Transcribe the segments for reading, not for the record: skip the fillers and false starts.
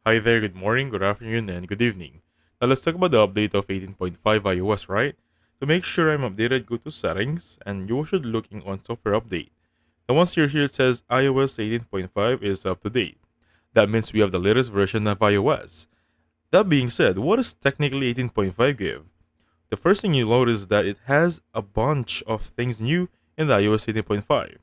Hi there, good morning, good afternoon, and good evening. Now let's talk about the update of 18.5 iOS, right? To make sure I'm updated, go to settings and you should looking on software update. Now once you're here, it says iOS 18.5 is up to date. That means we have the latest version of iOS. That being said, what does technically 18.5 give? The first thing you notice is that it has a bunch of things new in the iOS 18.5.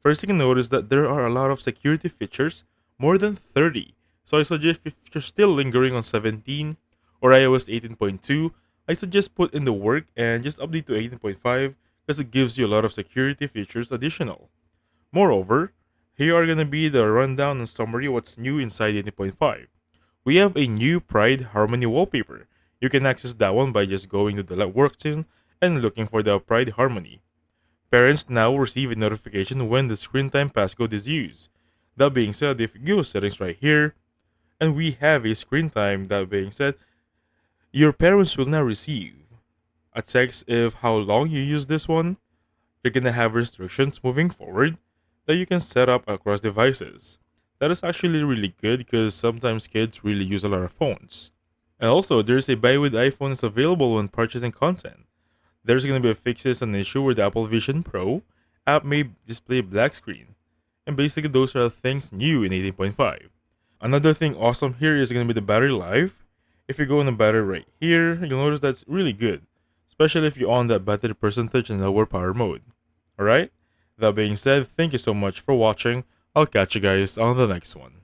First thing you notice that there are a lot of security features, more than 30. So I suggest if you're still lingering on 17 or iOS 18.2, I suggest put in the work and just update to 18.5 because it gives you a lot of security features additional. Moreover, here are gonna be the rundown and summary of what's new inside 18.5. We have a new Pride Harmony wallpaper. You can access that one by just going to the work scene and looking for the Pride Harmony. Parents now receive a notification when the screen time passcode is used. That being said, if you go settings right here, and we have a screen time, that being said, your parents will now receive a text of how long you use this one. You're gonna have restrictions moving forward that you can set up across devices. That is actually really good because sometimes kids really use a lot of phones. And also, there's a buy with iPhones available when purchasing content. There's going to be a fixes an issue where the Apple Vision Pro app may display black screen. And basically those are things new in 18.5. Another thing awesome here is going to be the battery life. If you go on the battery right here, you'll notice that's really good, especially if you're on that battery percentage in lower power mode. Alright? That being said, thank you so much for watching. I'll catch you guys on the next one.